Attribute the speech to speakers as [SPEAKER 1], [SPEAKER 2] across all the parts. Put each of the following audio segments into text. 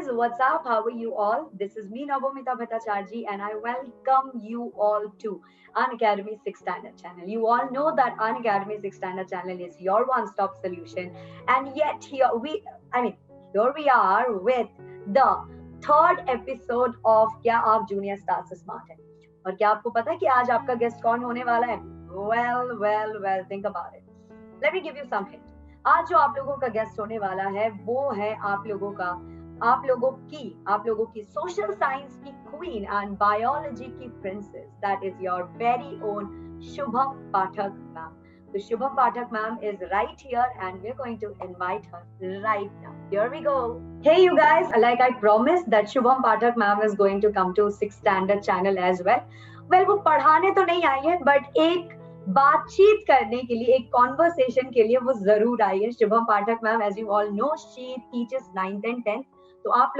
[SPEAKER 1] guys, what's up? How are you all? This is me, Navamita Bhattacharjee, and I welcome you all to Unacademy 6 Standard channel. You all know that Unacademy 6 Standard channel is your one-stop solution, and yet here we are with the third episode of क्या आप junior star से smart है? और क्या आपको पता है कि आज आपका गेस्ट कौन होने वाला है? Well, think about it. Let me give you some hint. आज जो आप लोगों का गेस्ट होने वाला है वो है आप लोगों की सोशल साइंस की क्वीन एंड बायोलॉजी की princess, that is your very own Shubham Pathak ma'am. So Shubham Pathak ma'am is right here and we're going to invite her right now. Here we go. Hey you guys, like I promised that Shubham Pathak ma'am is going to come to 6 Standard channel as well. Well, वो पढ़ाने तो नहीं आई है but एक बातचीत करने के लिए, एक कॉन्वर्सेशन के लिए वो जरूर आई है. Shubham Pathak ma'am, as you all know, she teaches 9th and 10th. तो आप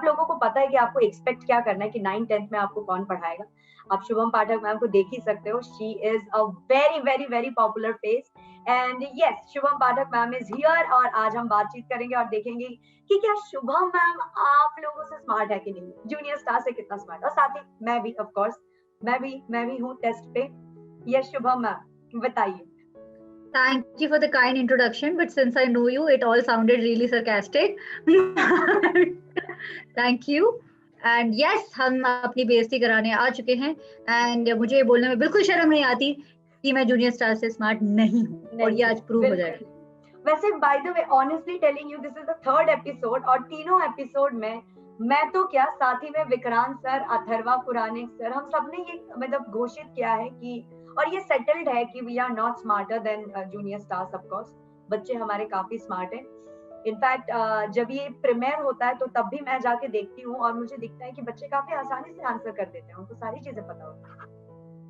[SPEAKER 1] लोगों को पता है कि आपको एक्सपेक्ट क्या करना है कि 9th 10th में आपको कौन पढ़ाएगा. आप शुभम पाठक मैम को देख ही सकते हो. She is a very popular face and yes, Shubham Pathak ma'am is here और आज हम बातचीत करेंगे और देखेंगे कि क्या शुभम मैम आप लोगों से स्मार्ट है कि नहीं, जूनियर स्टार से कितना स्मार्ट. और साथ ही मैं भी, ऑफ कोर्स मैं भी हूँ टेस्ट पे. Yes, Shubham ma'am, बताइए.
[SPEAKER 2] Thank you for the kind introduction, but since I know you, it all sounded really sarcastic. Thank you. And yes, हम अपनी बेइज्जती कराने आ चुके हैं and मुझे बोलने में बिल्कुल शर्म नहीं आती कि मैं जूनियर स्टार से स्मार्ट नहीं हूँ और ये आज प्रूव हो जाएगा.
[SPEAKER 1] वैसे by the way, honestly telling you, this is the third episode और तीनों एपिसोड में मैं तो क्या, साथ ही में विक्रांत सर, अथर्वा पुराणिक सर, हम सब ने ये मतलब घोषित किया है कि, और ये सेटल्ड है कि we are not smarter than junior stars. Of course बच्चे हमारे काफी स्मार्ट हैं. इनफैक्ट जब ये प्रीमियर होता है तो तब भी मैं जाके देखती हूँ और मुझे दिखता है कि बच्चे काफी आसानी से आंसर कर देते हैं, उनको सारी चीजें पता होती है.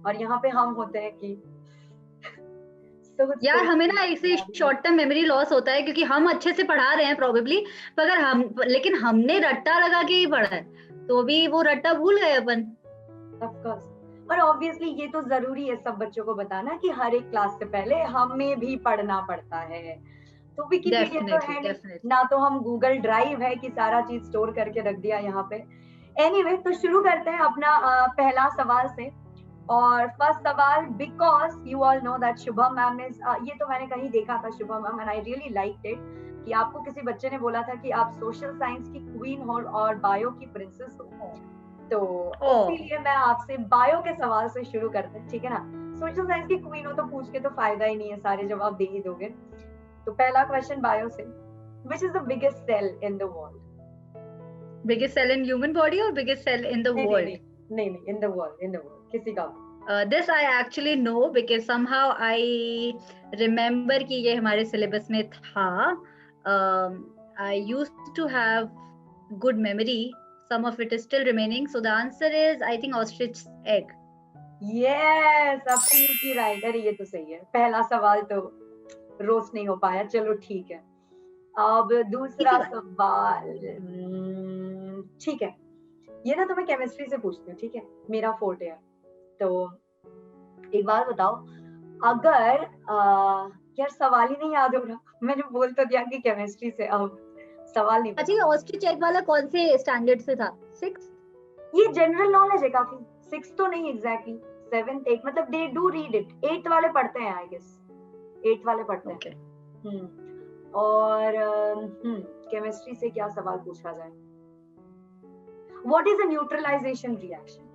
[SPEAKER 1] और यहाँ पे हम होते हैं कि
[SPEAKER 2] यार हमें ना ऐसे शॉर्ट टर्म मेमोरी लॉस होता है क्योंकि हम अच्छे से पढ़ा रहे हैं प्रोबेबली, पर लेकिन हमने रट्टा लगा के ही पढ़ा है तो भी वो रट्टा भूल गए अपन.
[SPEAKER 1] Of course. और ऑब्वियसली ये तो जरूरी है सब बच्चों को बताना कि हर एक क्लास से पहले हमें भी पढ़ना पड़ता है. तो विकिपीडिया तो है नहीं, ना तो हम गूगल ड्राइव है कि सारा चीज स्टोर करके रख दिया यहाँ पे. एनीवे, तो शुरू करते हैं अपना पहला सवाल से. और फर्स्ट सवाल, because you all know that Shubham ma'am is, ये तो मैंने कहीं देखा था Shubham ma'am and I really liked it, कि आपको किसी बच्चे ने बोला था कि आप सोशल साइंस की क्वीन हो और बायो की प्रिंसेस हो. तो इसीलिए मैं आपसे बायो के सवाल से शुरू करते हैं, ठीक है ना. सोशल साइंस की क्वीन हो तो पूछ के तो फायदा ही नहीं है, सारे जवाब दे ही दोगे. तो पहला क्वेश्चन बायो से, which is the biggest cell in the world?
[SPEAKER 2] Biggest cell in human body और biggest cell in the world?
[SPEAKER 1] नहीं, इन द वर्ल्ड किसी का.
[SPEAKER 2] This I actually know because somehow I remember कि ये हमारे syllabus में था. I used to have good memory. Some of it is still remaining. So the answer is, I think, ostrich egg.
[SPEAKER 1] Yes, absolutely right. अरे ये तो सही है. पहला सवाल तो रोस्ट नहीं हो पाया, चलो ठीक है. अब दूसरा सवाल, ठीक है, ये ना तो मैं केमिस्ट्री से पूछती हूँ, ठीक है, मेरा फोर्ट है. तो एक बात बताओ, अगर यार सवाल ही नहीं याद हो रहा, मैंने बोल तो दिया कि केमिस्ट्री से, अब सवाल नहीं.
[SPEAKER 2] अच्छा, ये ऑस्ट्रिच एग वाला कौन से स्टैंडर्ड से था? 6th?
[SPEAKER 1] ये जनरल नॉलेज है काफी. 6th तो नहीं एग्जैक्टली, 7th 8th, मतलब they do read it. 8th वाले पढ़ते हैं, आई गेस 8th वाले पढ़ते हैं. और केमिस्ट्री से क्या सवाल पूछा जाए? What is a neutralisation reaction?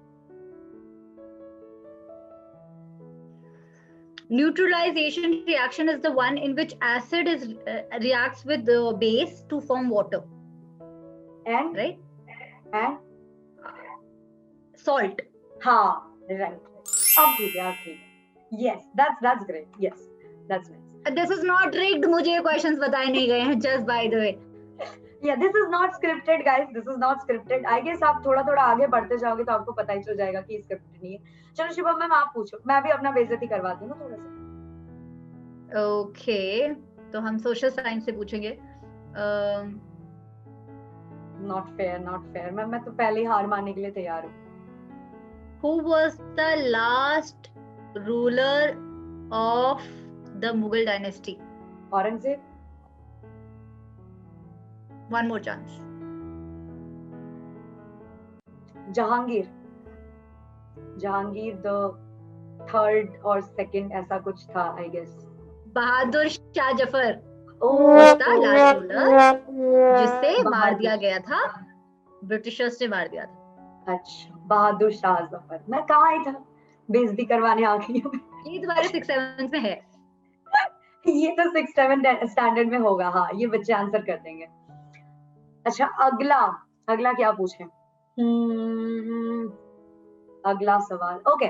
[SPEAKER 2] Neutralization reaction is the one in which acid reacts with the base to form water.
[SPEAKER 1] And
[SPEAKER 2] right?
[SPEAKER 1] And
[SPEAKER 2] salt.
[SPEAKER 1] हाँ, right. अब ठीक है. Yes, that's great. Yes, that's nice.
[SPEAKER 2] This is not rigged. मुझे questions बताए नहीं गए हैं. Just by the way.
[SPEAKER 1] Yeah, this is not scripted, guys. This is not scripted. I guess आप थोड़ा आगे बढ़ते जाओगे तो आपको पता ही चल जाएगा कि scripted नहीं है. चलो शुभम मैम आप पूछो, मैं भी अपना बेइज्जती करवाती हूँ थोड़ा सा.
[SPEAKER 2] Okay, तो हम सोशल साइंस से पूछेंगे.
[SPEAKER 1] Not fair. मैं तो पहले ही हार मानने के लिए तैयार हूँ.
[SPEAKER 2] Who was the last ruler of the Mughal dynasty?
[SPEAKER 1] Aurangzeb.
[SPEAKER 2] One more chance.
[SPEAKER 1] Jahangir, Jahangir the third और सेकंड ऐसा कुछ था आई गेस।
[SPEAKER 2] बहादुर शाह जफर
[SPEAKER 1] ओह
[SPEAKER 2] था लाल रूलर जिसे मार
[SPEAKER 1] बहादुर
[SPEAKER 2] दिया गया था, ब्रिटिशर्स ने मार दिया था।
[SPEAKER 1] अच्छा, बहादुर शाह जफर। मैं कहाँ आई था, बेइज्जती करवाने आ गई हूँ।
[SPEAKER 2] ये तुम्हारे 6-7 में है।
[SPEAKER 1] ये तो 6-7 स्टैंडर्ड में होगा। हाँ, ये बच्चे आंसर कर देंगे। अच्छा, अगला अगला क्या पूछें? अगला सवाल, ओके।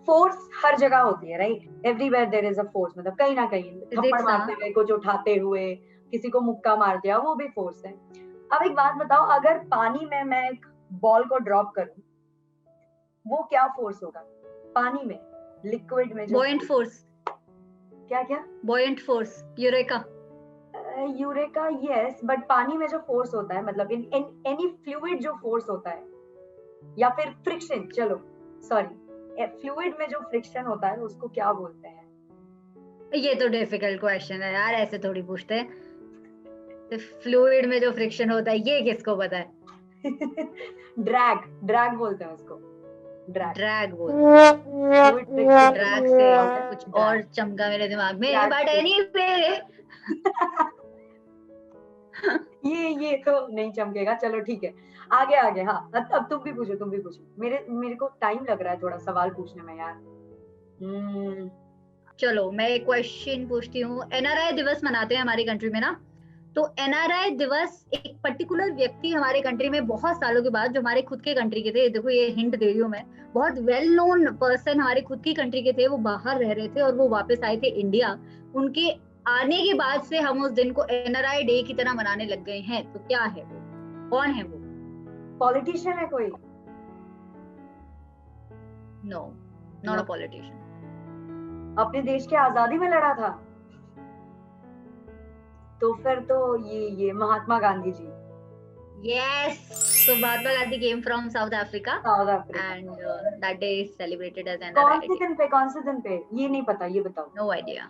[SPEAKER 1] फोर्स हर जगह होती है, right? Everywhere there is a force, मतलब कहीं ना कहीं थप्पड़
[SPEAKER 2] फिजिक्स
[SPEAKER 1] मारते हुए, कुछ उठाते हुए, किसी को मुक्का मार दिया, वो भी फोर्स है। अब एक बात बताओ, अगर पानी में मैं एक बॉल को ड्रॉप करूं, वो क्या फोर्स होगा? पानी में, लिक्विड में जो
[SPEAKER 2] बॉयंट फोर्स।
[SPEAKER 1] क्या क्या?
[SPEAKER 2] Buoyant force, eureka.
[SPEAKER 1] Eureka yes, but पानी में जो फोर्स होता है, मतलब इन एनी फ्लूइड जो फोर्स होता है, या फिर फ्रिक्शन, चलो सॉरी, फ्लूइड में जो फ्रिक्शन होता है उसको क्या बोलते हैं?
[SPEAKER 2] ये तो डिफिकल्ट क्वेश्चन है यार, ऐसे थोड़ी पूछते हैं। तो फ्लूइड में जो फ्रिक्शन होता है, ये किसको पता है?
[SPEAKER 1] ड्रैग, ड्रैग बोलते हैं उसको, ड्रैग।
[SPEAKER 2] ड्रैग बोलते
[SPEAKER 1] फ्लूइड
[SPEAKER 2] ड्रैग
[SPEAKER 1] फ्रिक्शन
[SPEAKER 2] से कुछ और चमका मेरे दिमाग में, बट एनीवे
[SPEAKER 1] ये तो नहीं चमकेगा, चलो ठीक है, आगे आगे। हाँ, अब तुम भी पूछो, तुम भी पूछो। मेरे को टाइम लग रहा है थोड़ा सवाल पूछने में यार।
[SPEAKER 2] चलो मैं एक क्वेश्चन पूछती हूँ। एनआरआई दिवस मनाते हैं हमारी कंट्री में ना, तो एनआरआई दिवस एक पर्टिकुलर व्यक्ति हमारे कंट्री में बहुत सालों के बाद, जो हमारे खुद के कंट्री के थे, देखो ये हिंट दे रही हूँ मैं, बहुत वेल नोन पर्सन हमारे खुद की कंट्री के थे, वो बाहर रह रहे थे और वो वापस आए थे इंडिया। उनके आने के बाद से हम उस दिन को एनआरआई डे की तरह मनाने लग गए हैं। तो क्या है वो, कौन है वो?
[SPEAKER 1] पॉलिटिशियन है कोई?
[SPEAKER 2] No, not a politician.
[SPEAKER 1] अपने देश की आजादी में लड़ा था? तो फिर तो ये Mahatma Gandhi ji.
[SPEAKER 2] Yes, so Mahatma Gandhi came from South Africa
[SPEAKER 1] south Africa.
[SPEAKER 2] and that day is celebrated as
[SPEAKER 1] कौन
[SPEAKER 2] NRI
[SPEAKER 1] से
[SPEAKER 2] Day.
[SPEAKER 1] दिन पे, कौन से दिन पे? ये नहीं पता, ये बताओ।
[SPEAKER 2] No idea,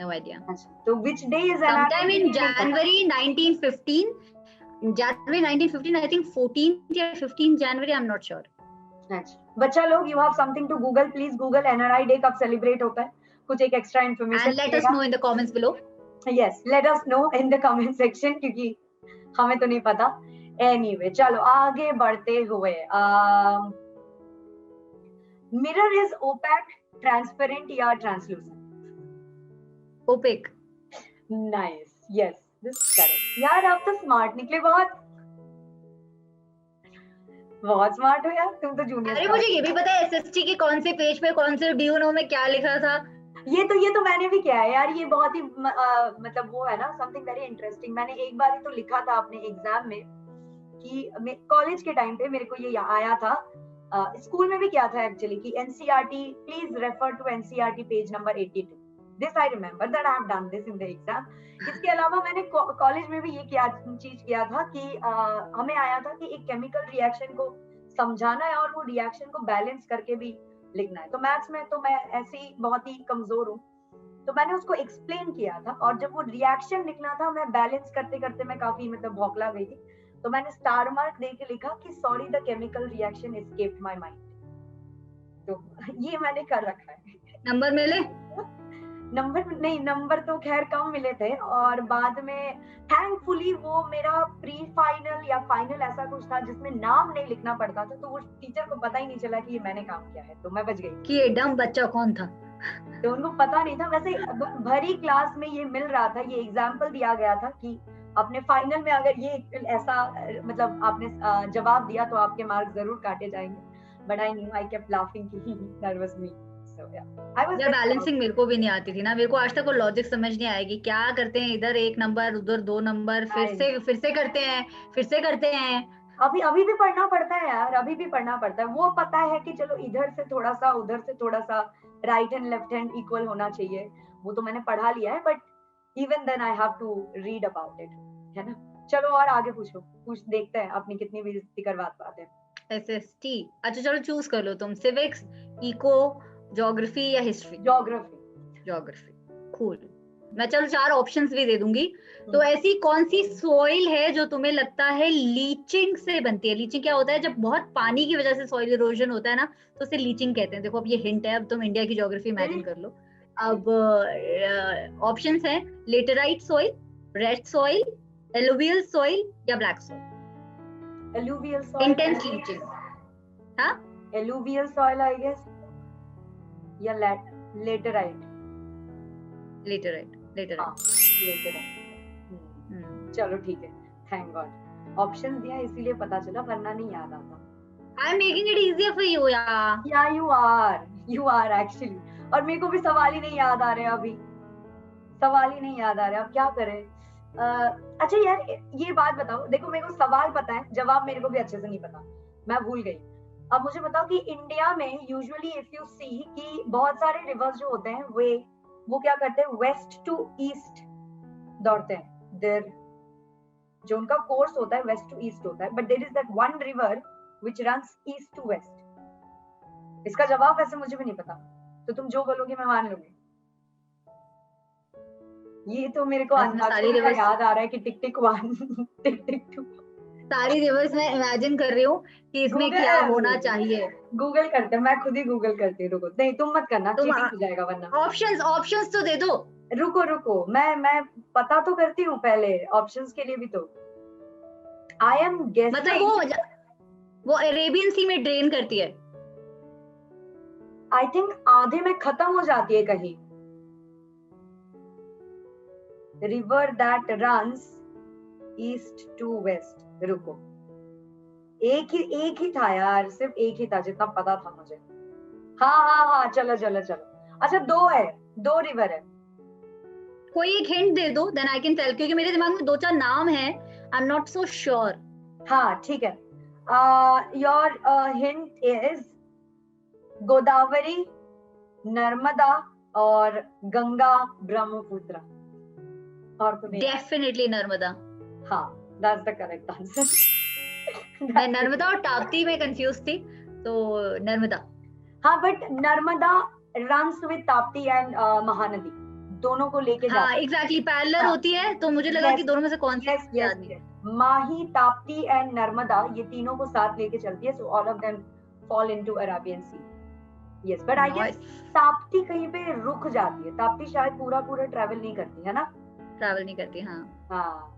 [SPEAKER 2] no idea.
[SPEAKER 1] अच्छा, तो which day is NRI
[SPEAKER 2] Sometime
[SPEAKER 1] day?
[SPEAKER 2] in January 1915, in January 1915, I think 14th या 15th January, I'm not sure.
[SPEAKER 1] अच्छा, बच्चा लोग, you have something to Google, please Google NRI day कब celebrate होता है, कुछ एक extra information
[SPEAKER 2] And let us know in the comments below.
[SPEAKER 1] Yes, let us know in the comment section, क्योंकि हमें तो नहीं पता। Anyway, चलो आगे बढ़ते हुए, मिरर इज ओपैक, ट्रांसपेरेंट या translucent?
[SPEAKER 2] Opaque.
[SPEAKER 1] Nice, yes, this is correct. यार आप तो स्मार्ट निकले, बहुत बहुत स्मार्ट हो यार तुम तो, जूनियर।
[SPEAKER 2] अरे मुझे ये भी पता है एसएसटी के कौन से पेज पे कौन से ड्यूनो में क्या लिखा था।
[SPEAKER 1] ये तो मैंने भी किया है यार, ये बहुत ही मतलब वो है ना, समथिंग वेरी इंटरेस्टिंग। मैंने एक बार ही तो लिखा था अपने एग्जाम में कि कॉलेज के टाइम पे मेरे को ये आया था, स्कूल में भी किया था एक्चुअली, कि NCERT please refer to NCERT page number 82। This I remember that I have done this in the exam. इसके अलावा मैंने कॉलेज में भी ये चीज किया था कि हमें आया था कि एक केमिकल रिएक्शन को समझाना है और वो रिएक्शन को बैलेंस करके भी लिखना है। तो मैथ्स में तो मैं ऐसे ही बहुत ही कमजोर हूँ, तो मैंने उसको एक्सप्लेन किया था, और जब वो रिएक्शन लिखना था, मैं बैलेंस करते करते मैं काफी मतलब भौकला गई थी, तो मैंने स्टार मार्क देके लिखा कि sorry the chemical reaction escaped my mind. तो ये मैंने कर रखा है।
[SPEAKER 2] नंबर मिले?
[SPEAKER 1] नंबर नहीं, नंबर तो खैर कम मिले थे, और बाद में थैंकफुली वो मेरा प्री फाइनल या फाइनल ऐसा कुछ था जिसमें नाम नहीं लिखना पड़ता था, तो वो टीचर को पता ही नहीं चला कि ये मैंने काम किया है, तो मैं बच गई।
[SPEAKER 2] कि ये डम बच्चा कौन था?
[SPEAKER 1] तो उनको पता नहीं था। वैसे भरी क्लास में ये मिल रहा था, ये एग्जाम्पल दिया गया था कि अपने फाइनल में अगर ये ऐसा मतलब आपने जवाब दिया तो आपके मार्क्स जरूर काटे जाएंगे। But I knew, I kept laughing कि दैट वाज मी। सो या आई वाज,
[SPEAKER 2] यार बैलेंसिंग मेरे को भी नहीं आती थी ना, मेरे को आज तक वो लॉजिक समझ नहीं आएगी, क्या करते हैं इधर 1 नंबर उधर 2 नंबर, फिर से करते हैं, फिर से करते हैं।
[SPEAKER 1] अभी भी पढ़ना पड़ता है यार, अभी भी पढ़ना पड़ता है। वो पता है कि चलो इधर से थोड़ा सा, उधर से थोड़ा सा, right and left hand equal होना चाहिए, वो तो मैंने पढ़ा लिया है, but even then I have to read about it, है ना। चलो और आगे पूछो, देखते हैं अपनी कितनी बेइज्जती करवा पाते हैं।
[SPEAKER 2] एसएसटी, अच्छा चलो चूज कर लो तुम, सिविक्स, इको, ज्योग्राफी या हिस्ट्री?
[SPEAKER 1] ज्योग्राफी।
[SPEAKER 2] Geography, cool. मैं चलो 4 ऑप्शंस भी दे दूंगी। तो ऐसी कौन सी सॉइल है जो तुम्हें लगता है लीचिंग से बनती है? लीचिंग क्या होता है? जब बहुत पानी की वजह से सॉइल इरोजन होता है ना, तो उसे लीचिंग कहते हैं। देखो अब ये हिंट है, अब तुम इंडिया की ज्योग्राफी इमेजिन कर लो। अब ऑप्शंस हैं laterite soil, red soil, alluvial soil या black soil.
[SPEAKER 1] Alluvial soil,
[SPEAKER 2] intense leaching. हाँ,
[SPEAKER 1] एलुवियल सॉइल आई गेस, या लेटेराइट।
[SPEAKER 2] Laterite, laterite.
[SPEAKER 1] चलो ठीक है, थैंक गॉड ऑप्शन दिया इसीलिए पता चला, वरना नहीं याद आता।
[SPEAKER 2] I am making it easier for you यार।
[SPEAKER 1] या यू आर एक्चुअली। और मेरे को भी सवाल ही नहीं याद आ रहे अभी, सवाल ही नहीं याद आ रहे, अब क्या करें? अच्छा यार ये बात बताओ, देखो मेरे को सवाल पता है, जवाब मेरे को भी अच्छे से नहीं पता, मैं भूल गई। अब मुझे बताओ कि इंडिया में यूजुअली इफ यू सी कि बहुत सारे रिवर्स जो होते हैं वो क्या करते हैं, वेस्ट टू ईस्ट दौड़ते हैं। देयर जो उनका कोर्स होता है वेस्ट टू ईस्ट होता है, but there is that one river which runs east to west. इसका जवाब वैसे मुझे भी नहीं पता, तो तुम जो बोलोगे मैं मान लूंगी। ये तो मेरे को अंदाजा याद आ रहा है कि टिक टिक 1 टिक टिक 2
[SPEAKER 2] सारी रिवर्स मैं इमेजिन कर रही हूँ कि इसमें क्या होना चाहिए।
[SPEAKER 1] गूगल करते हैं, मैं खुद ही गूगल करती हूँ। रुको, नहीं तुम मत करना, चीटिंग हो जाएगा वरना।
[SPEAKER 2] ऑप्शंस तो दे दो।
[SPEAKER 1] रुको मैं पता तो करती हूँ पहले, ऑप्शंस के लिए भी तो। आई एम गेसिंग,
[SPEAKER 2] मतलब वो अरेबियन सी में ड्रेन करती है।
[SPEAKER 1] आई थिंक आधे में खत्म हो जाती है कहीं। River that runs east to west. रुको, एक ही था यार, सिर्फ एक ही था जितना पता था मुझे। हाँ चलो। अच्छा दो रिवर है।
[SPEAKER 2] कोई एक हिंट दे दो, देन आई कैन टेल, क्योंकि मेरे दिमाग में 2-4 नाम है, I am not so sure.
[SPEAKER 1] हाँ ठीक है, your hint is Godavari, Narmada और गंगा ब्रह्मपुत्र। और तो नहीं,
[SPEAKER 2] डेफिनेटली नर्मदा।
[SPEAKER 1] हाँ, दैट्स द करेक्ट आंसर।
[SPEAKER 2] मैं नर्मदा और ताप्ती में कंफ्यूज थी, तो नर्मदा।
[SPEAKER 1] हाँ, but Narmada runs with Tapti and Mahanadi, दोनों को लेके जाती है।
[SPEAKER 2] हाँ एग्जैक्टली, पैरेलल होती है, तो मुझे लगा कि दोनों में से कौन सी याद नहीं है।
[SPEAKER 1] माही, ताप्ती एंड नर्मदा, ये तीनों को साथ लेके चलती है, so all of them fall into Arabian sea. Yes, but I guess Tapti कहीं पे रुक जाती है, ताप्ती शायद पूरा ट्रैवल नहीं करती है ना,
[SPEAKER 2] ट्रैवल नहीं करती।
[SPEAKER 1] हाँ,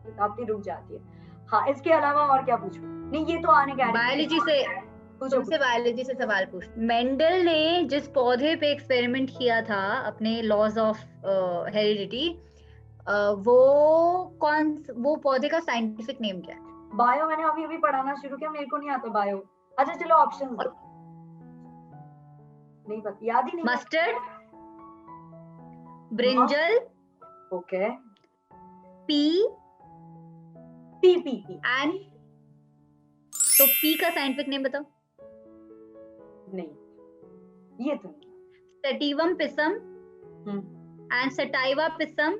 [SPEAKER 1] ताप्ती रुक जाती है। हाँ, इसके अलावा और क्या पूछूं? नहीं, ये तो आने के
[SPEAKER 2] बायोलॉजी से, तुमसे बायोलॉजी से सवाल पूछ। मेंडल ने जिस पौधे पे एक्सपेरिमेंट किया था अपने लॉज ऑफ हेरिडिटी, वो पौधे का साइंटिफिक नेम क्या है?
[SPEAKER 1] बायो मैंने अभी पढ़ाना शुरू किया, मेरे को नहीं आता बायो। अच्छा चलो ऑप्शंस दो। नहीं पता, याद ही नहीं।
[SPEAKER 2] Mustard, brinjal,
[SPEAKER 1] okay,
[SPEAKER 2] P and, तो पी का साइंटिफिक नेम बताओ।
[SPEAKER 1] नहीं, ये तो
[SPEAKER 2] सेटिवम पिसम एंड सटाइवा पिसम,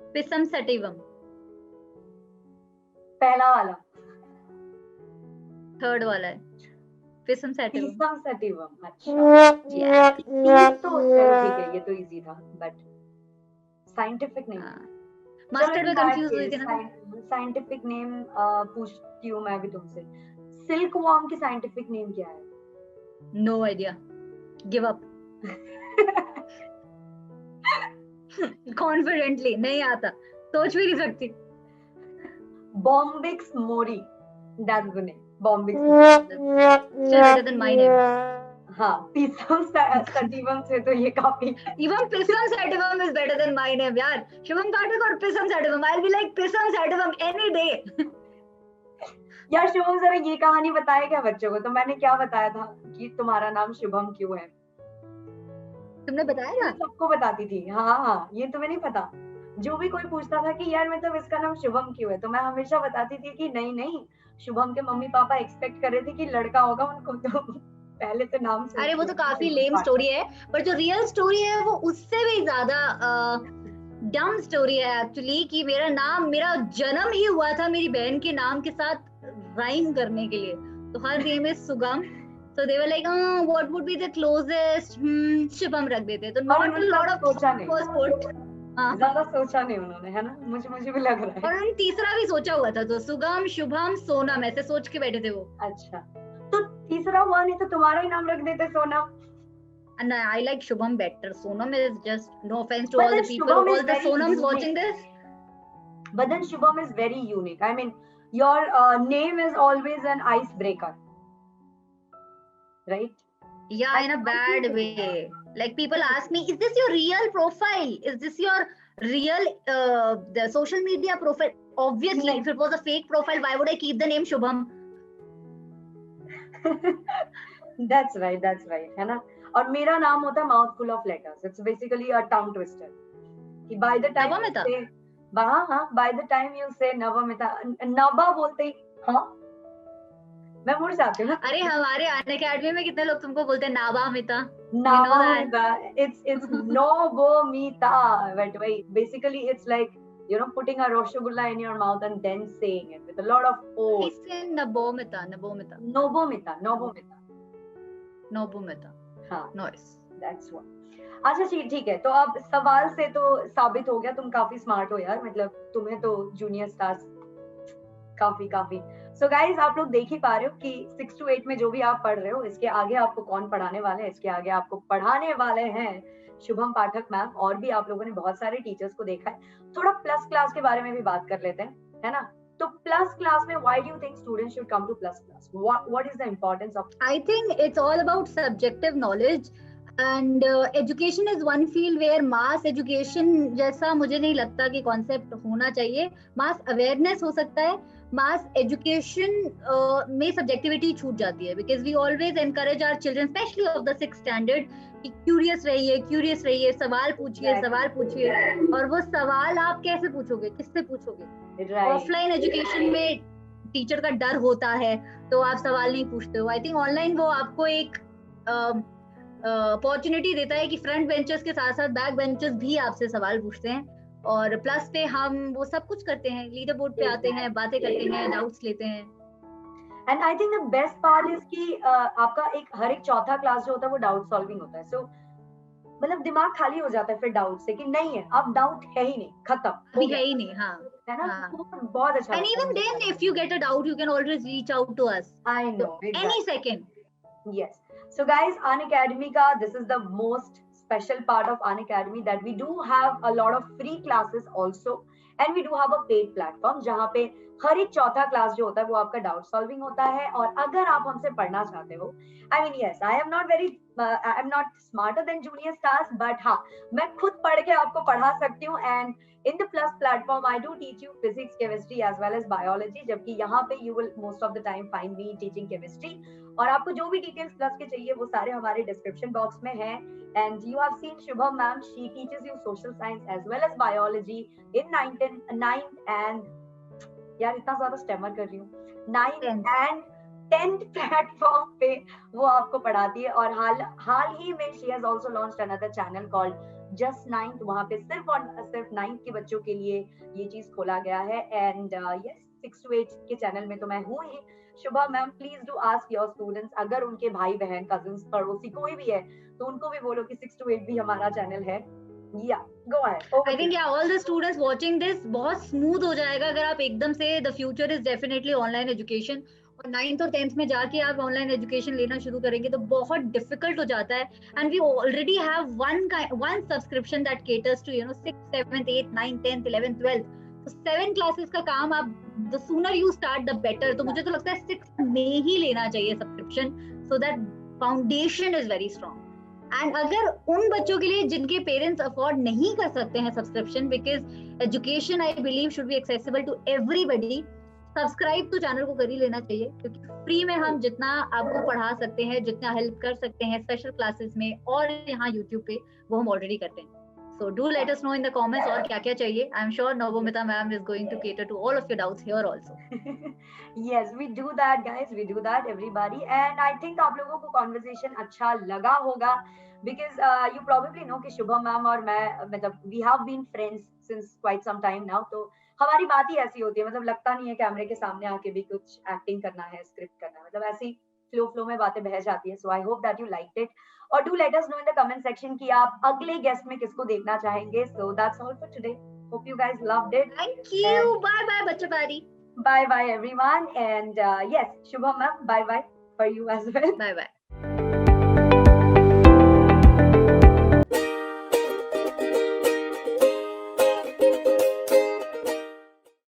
[SPEAKER 2] पिसम सटिवम।
[SPEAKER 1] पहला वाला,
[SPEAKER 2] थर्ड वाला है पिसम सटिवम।
[SPEAKER 1] पिसम सटिवम। अच्छा, तो ठीक है, ये तो इजी था, बट साइंटिफिक नेम
[SPEAKER 2] मस्टर्ड में कंफ्यूज हुई थी ना।
[SPEAKER 1] साइंटिफिक नेम पूछती हूँ मैं भी तुमसे, सिल्क वॉर्म की साइंटिफिक नेम क्या है?
[SPEAKER 2] No idea, give up. Confidently नहीं आता, सोच भी नहीं सकती।
[SPEAKER 1] Bombyx mori, that's the name, Bombyx.
[SPEAKER 2] Still better than my name.
[SPEAKER 1] हाँ, पिसम सटिवम से तो ये काफी।
[SPEAKER 2] Even Pisum सटिवम is better than my name यार। शुभम पाठक और पिसम सटिवम, I'll be like Pisum सटिवम any day.
[SPEAKER 1] यार शुभम जरा ये कहानी बताया क्या बच्चों को? तो मैंने क्या बताया था कि तुम्हारा नाम शुभम क्यों है?
[SPEAKER 2] तुमने बताया ना?
[SPEAKER 1] सबको बताती थी। हाँ, ये तुम्हें नहीं पता? जो भी कोई पूछता था कि यार मतलब इसका नाम शुभम क्यों है, तो मैं हमेशा बताती थी कि नहीं, शुभम के मम्मी पापा एक्सपेक्ट कर रहे थे कि लड़का होगा, उनको तो पहले तो नाम से।
[SPEAKER 2] अरे वो तो काफी लेम स्टोरी है, पर जो रियल स्टोरी है वो उससे भी ज्यादा डम स्टोरी है एक्चुअली। कि मेरा जन्म ही हुआ था मेरी बहन के नाम के साथ राइम करने के लिए, तो हर नेम इज सुगम, so they were like what would be the closest, Shubham रख देते, तो not a lot of was put, हाँ,
[SPEAKER 1] ज्यादा सोचा नहीं उन्होंने, है ना, मुझे भी लग रहा है।
[SPEAKER 2] और उन्होंने तीसरा भी सोचा हुआ था, तो सुगम, शुभम, सोनम ऐसे सोच के बैठे थे वो।
[SPEAKER 1] अच्छा, तो तीसरा हुआ नहीं तो तुम्हारा ही नाम रख देते Sonam.
[SPEAKER 2] And I like Shubham better. Sonam is just, no offense to
[SPEAKER 1] But
[SPEAKER 2] all
[SPEAKER 1] then
[SPEAKER 2] the people,
[SPEAKER 1] Shubham is
[SPEAKER 2] all the
[SPEAKER 1] very
[SPEAKER 2] Sonams
[SPEAKER 1] unique.
[SPEAKER 2] watching this.
[SPEAKER 1] But then Shubham is very unique. I mean, your name is always an icebreaker, right?
[SPEAKER 2] Yeah, in a
[SPEAKER 1] I feel
[SPEAKER 2] bad
[SPEAKER 1] the same.
[SPEAKER 2] way. Like people ask me, is this your real profile? Is this your real the social media profile? Obviously,
[SPEAKER 1] नहीं.
[SPEAKER 2] if it was a fake profile, why would I keep the name Shubham?
[SPEAKER 1] That's right, that's right, है ना. और मेरा नाम होता है mouthful of letters. It's basically a tongue twister. कि by the time you
[SPEAKER 2] Navamita.
[SPEAKER 1] say, हाँ, by the time you say Navmita, नवा बोलते ही हाँ मैं मुड़ जाती हूँ ना.
[SPEAKER 2] अरे हमारे अनअकैडमी में कितने लोग तुमको बोलते हैं नाबामिता?
[SPEAKER 1] Navamita, it's Novomita, but wait, basically it's like, you know, putting a Rasgulla in your mouth and then saying it with a lot of
[SPEAKER 2] I
[SPEAKER 1] oath.
[SPEAKER 2] say Nabomita, Nabomita,
[SPEAKER 1] Novomita, Novomita.
[SPEAKER 2] Nobumita.
[SPEAKER 1] हाँ,
[SPEAKER 2] Nice.
[SPEAKER 1] that's one. अच्छा ठीक है, तो अब सवाल से तो साबित हो गया तुम काफी स्मार्ट हो यार, मतलब तुम्हें तो जूनियर स्टार्स काफी. सो गाइज, आप लोग देख ही पा रहे हो कि 6 to 8 में जो भी आप पढ़ रहे हो, इसके आगे आपको कौन पढ़ाने वाले हैं, इसके आगे आपको पढ़ाने वाले हैं शुभम पाठक मैम. और भी आप लोगों ने बहुत सारे टीचर्स को देखा है. थोड़ा प्लस क्लास के बारे में भी बात कर लेते हैं, है ना. तो प्लस क्लास में why do you think students should come two plus class? What is the importance of?
[SPEAKER 2] I think it's all about subjective knowledge, and education is one field where mass education जैसा मुझे नहीं लगता कि concept होना चाहिए. Mass awareness हो सकता है, mass education में subjectivity छूट जाती है, because we always encourage our children, especially of the 6th standard, कि curious रहिए, सवाल पूछिए, और वो सवाल आप कैसे पूछोगे, किससे पूछोगे? ऑफलाइन एजुकेशन में टीचर का डर होता है, तो आप सवाल नहीं पूछते हो. आई थिंक ऑनलाइन वो आपको एक अपॉर्चुनिटी देता है कि फ्रंट बेंचर्स के साथ साथ बैक बेंचर्स भी आपसे सवाल पूछते हैं, और प्लस पे हम वो सब कुछ करते हैं, लीडर बोर्ड पे आते हैं, बातें करते हैं, डाउट्स लेते हैं.
[SPEAKER 1] And I think the best part is कि आपका हर एक चौथा क्लास जो होता है वो डाउट सॉल्विंग होता है. सो मतलब दिमाग खाली हो जाता है फिर डाउट से कि नहीं है, अब डाउट है ही नहीं, खत्म
[SPEAKER 2] अभी है ही नहीं. हाँ,
[SPEAKER 1] है ना.
[SPEAKER 2] हाँ.
[SPEAKER 1] बहुत अच्छा.
[SPEAKER 2] And even then, if you get a doubt, you can always reach out to us.
[SPEAKER 1] I know, exactly.
[SPEAKER 2] Any second.
[SPEAKER 1] Yes. So guys, Unacademy ka, this is the most special part of Unacademy, that we do have a lot of free classes also, and we do have a paid platform जहाँ पे हर एक चौथा class जो होता है वो आपका doubt solving होता है. और अगर आप हमसे पढ़ना चाहते हो, I mean yes, I am not smarter than junior stars, but हाँ, मैं खुद पढ़ के आपको पढ़ा सकती हूँ. And in the plus platform I do teach you physics, chemistry as well as biology, जबकि यहाँ पे you will most of the time find me teaching chemistry. और आपको जो भी डिटेल्स प्लस के चाहिए वो सारे हमारे डिस्क्रिप्शन बॉक्स में हैं. and you have seen Shubham ma'am, she teaches you social science as well as biology in 9th and यार इतना ज्यादा स्टेमर कर रही हूँ, 9th and 10th प्लेटफॉर्म पे वो आपको पढ़ाती है. और हाल ही में she has also launched another channel called Just 9th. वहाँ पे सिर्फ और सिर्फ 9th के बच्चों के लिए ये चीज खोला गया है. एंड यस, 6 to 8 के चैनल में तो मैं हूँ ही. Shubha ma'am, please do ask your students, अगर उनके भाई बहन कजिन्स पड़ोसी कोई भी है तो उनको भी बोलो कि 6 to 8 भी हमारा चैनल है. या गो अहेड.
[SPEAKER 2] आई थिंक या all the students watching this, बहुत स्मूथ हो जाएगा अगर आप एकदम से, the future is definitely online education, और 9th और 10th में जाके आप ऑनलाइन एजुकेशन लेना शुरू करेंगे तो बहुत डिफिकल्ट हो जाता है. And we already have one subscription that caters to 6th, 7th, 8th, 9th, 10th, 11th, 12th. तो 7 क्लासेस का काम आप, the sooner you start the better. तो मुझे तो लगता है 6th में ही लेना चाहिए subscription, so that foundation is very strong. And अगर उन बच्चों के लिए जिनके पेरेंट्स अफोर्ड नहीं कर सकते हैं subscription, because education I believe should be accessible to everybody, subscribe तो चैनल को कर ही लेना चाहिए, क्योंकि फ्री में हम जितना आपको पढ़ा सकते हैं, जितना हेल्प कर सकते हैं स्पेशल क्लासेस में और यहाँ यूट्यूब पे, वो हम ऑलरेडी करते हैं. So do let us know in the comments और क्या क्या चाहिए. I'm sure Navamita ma'am is going to cater to all of your doubts here also.
[SPEAKER 1] Yes, we do that guys, we do that everybody. And I think आप लोगों को conversation अच्छा लगा होगा, because you probably know कि Shubham ma'am और मैं, मतलब we have been friends since quite some time now. तो हमारी बात ही ऐसी होती है, मतलब लगता नहीं है कैमरे के सामने आके भी कुछ एक्टिंग करना है, स्क्रिप्ट करना है, मतलब ऐसी फ्लो में बातें बह जाती हैं. So I hope that you liked it. और do let us know in the comment section कि आप अगले गेस्ट में किसको देखना चाहेंगे. So that's all for today. Hope you guys loved it.
[SPEAKER 2] Thank you. Bye bye बच्चा पारी.
[SPEAKER 1] Bye bye everyone, and yes, Shubham ma'am, bye bye for you as well.
[SPEAKER 2] Bye bye.